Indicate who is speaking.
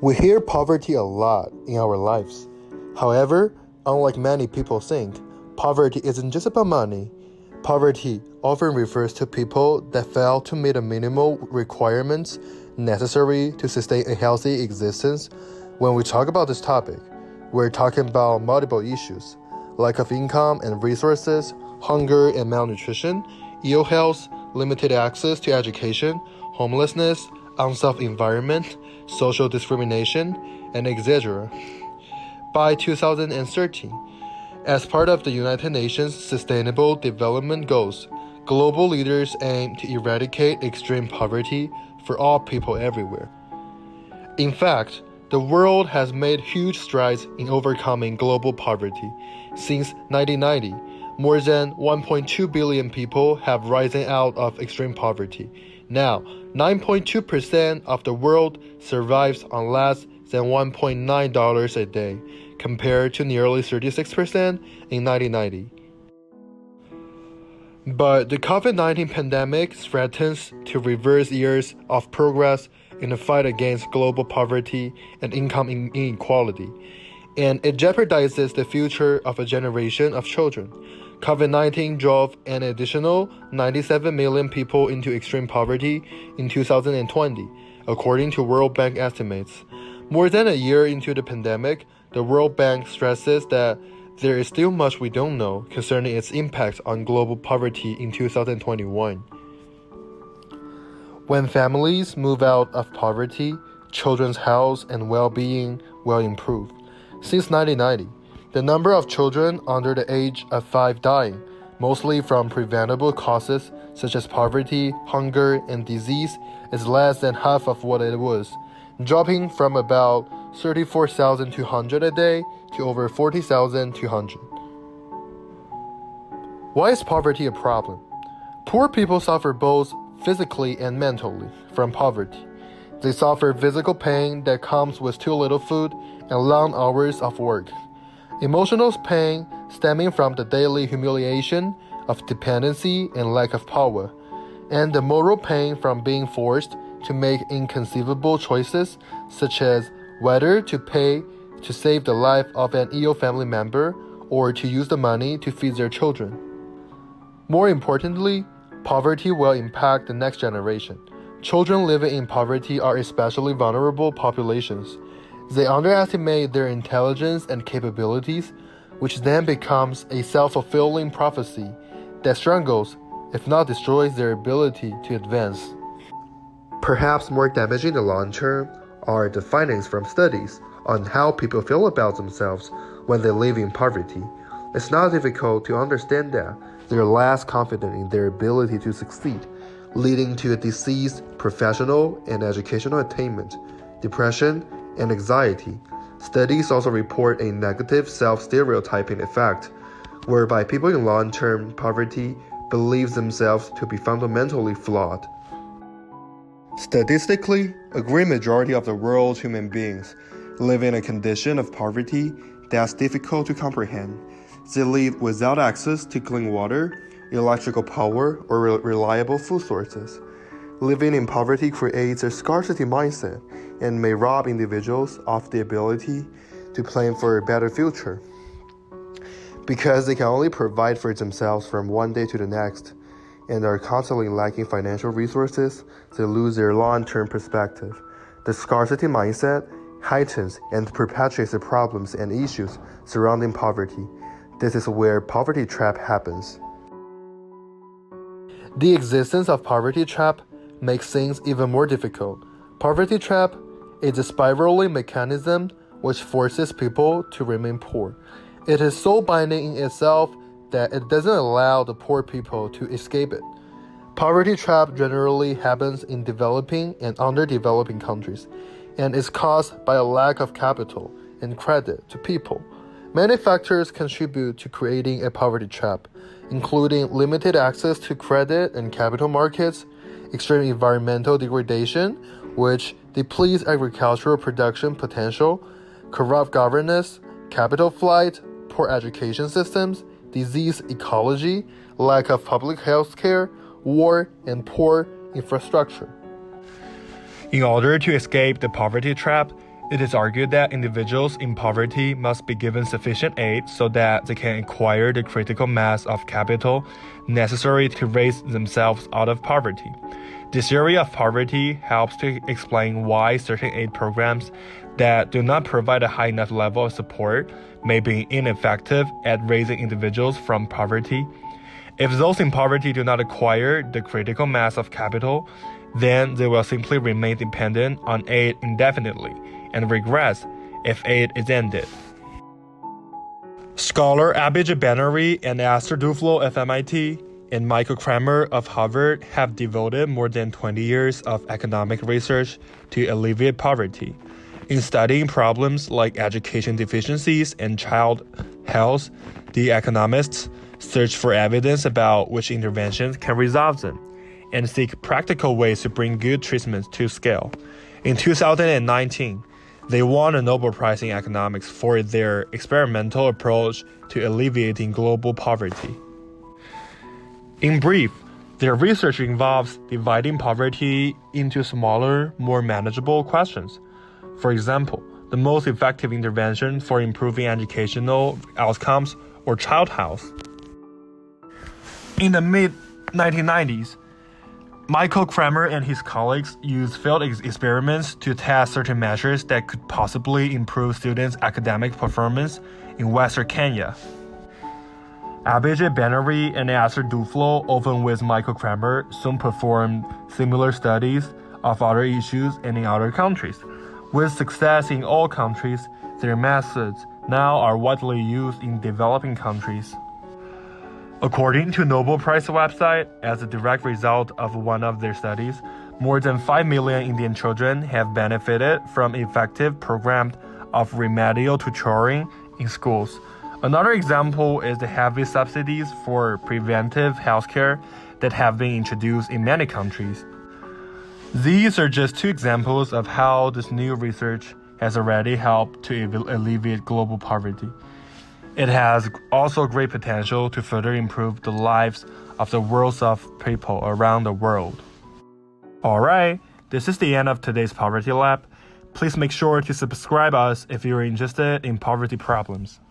Speaker 1: We hear poverty a lot in our lives. However, unlike many people think, poverty isn't just about money. Poverty often refers to people that fail to meet the minimal requirements necessary to sustain a healthy existence. When we talk about this topic, we're talking about multiple issues: lack of income and resources, hunger and malnutrition, ill health, limited access to education, homelessness, unsafe environment, social discrimination, and etc. By 2013, as part of the United Nations Sustainable Development Goals, global leaders aim to eradicate extreme poverty for all people everywhere. In fact, the world has made huge strides in overcoming global poverty. Since 1990, more than 1.2 billion people have risen out of extreme poverty. Now, 9.2% of the world survives on less than $1.9 a day, compared to nearly 36% in 1990. But the COVID-19 pandemic threatens to reverse years of progress in the fight against global poverty and income inequality, and it jeopardizes the future of a generation of children. COVID-19 drove an additional 97 million people into extreme poverty in 2020, according to World Bank estimates. More than a year into the pandemic, the World Bank stresses that there is still much we don't know concerning its impact on global poverty in 2021. When families move out of poverty, children's health and well-being will improve. Since 1990, the number of children under the age of 5 dying, mostly from preventable causes such as poverty, hunger, and disease, is less than half of what it was, dropping from about 34,200 a day to over 40,200. Why is poverty a problem? Poor people suffer both physically and mentally from poverty. They suffer physical pain that comes with too little food and long hours of work. Emotional pain stemming from the daily humiliation of dependency and lack of power, and the moral pain from being forced to make inconceivable choices, such as whether to pay to save the life of an ill family member or to use the money to feed their children. More importantly, poverty will impact the next generation. Children living in poverty are especially vulnerable populations. They underestimate their intelligence and capabilities, which then becomes a self-fulfilling prophecy that strangles, if not destroys, their ability to advance. Perhaps more damaging in the long term are the findings from studies on how people feel about themselves when they live in poverty. It's not difficult to understand that they're less confident in their ability to succeed, leading to a decreased professional and educational attainment, depression, and anxiety. Studies also report a negative self-stereotyping effect, whereby people in long-term poverty believe themselves to be fundamentally flawed. Statistically, a great majority of the world's human beings live in a condition of poverty that's difficult to comprehend. They live without access to clean water, electrical power, or reliable food sources. Living in poverty creates a scarcity mindset and may rob individuals of the ability to plan for a better future. Because they can only provide for themselves from one day to the next, and are constantly lacking financial resources, they lose their long-term perspective. The scarcity mindset heightens and perpetuates the problems and issues surrounding poverty. This is where poverty trap happens. The existence of poverty trap makes things even more difficult. Poverty trap is a spiraling mechanism which forces people to remain poor. It is so binding in itself that it doesn't allow the poor people to escape it. Poverty trap generally happens in developing and underdeveloping countries, and is caused by a lack of capital and credit to people. Many factors contribute to creating a poverty trap, including limited access to credit and capital markets, extreme environmental degradation, which depletes agricultural production potential, corrupt governance, capital flight, poor education systems, disease ecology, lack of public health care, war, and poor infrastructure. In order to escape the poverty trap, It is argued that individuals in poverty must be given sufficient aid so that they can acquire the critical mass of capital necessary to raise themselves out of poverty. This theory of poverty helps to explain why certain aid programs that do not provide a high enough level of support may be ineffective at raising individuals from poverty. If those in poverty do not acquire the critical mass of capital, then they will simply remain dependent on aid indefinitely and regress if aid is ended. Scholar Abhijit Banerjee and Esther Duflo of MIT and Michael Kramer of Harvard have devoted more than 20 years of economic research to alleviate poverty. In studying problems like education deficiencies and child health, the economists search for evidence about which interventions can resolve them and seek practical ways to bring good treatments to scale. In 2019, they won a Nobel Prize in Economics for their experimental approach to alleviating global poverty. In brief, their research involves dividing poverty into smaller, more manageable questions. For example, the most effective intervention for improving educational outcomes or child health. In the mid-1990s, Michael Kramer and his colleagues used field experiments to test certain measures that could possibly improve students' academic performance in Western Kenya. Abhijit Banerjee and Esther Duflo, often with Michael Kramer, soon performed similar studies of other issues and in other countries. With success in all countries, their methods now are widely used in developing countries. According to Nobel Prize website, as a direct result of one of their studies, more than 5 million Indian children have benefited from effective programs of remedial tutoring in schools. Another example is the heavy subsidies for preventive healthcare that have been introduced in many countries. These are just two examples of how this new research has already helped to alleviate global poverty. It has also great potential to further improve the lives of the worlds of people around the world. Alright, this is the end of today's Poverty Lab. Please make sure to subscribe us if you are interested in poverty problems.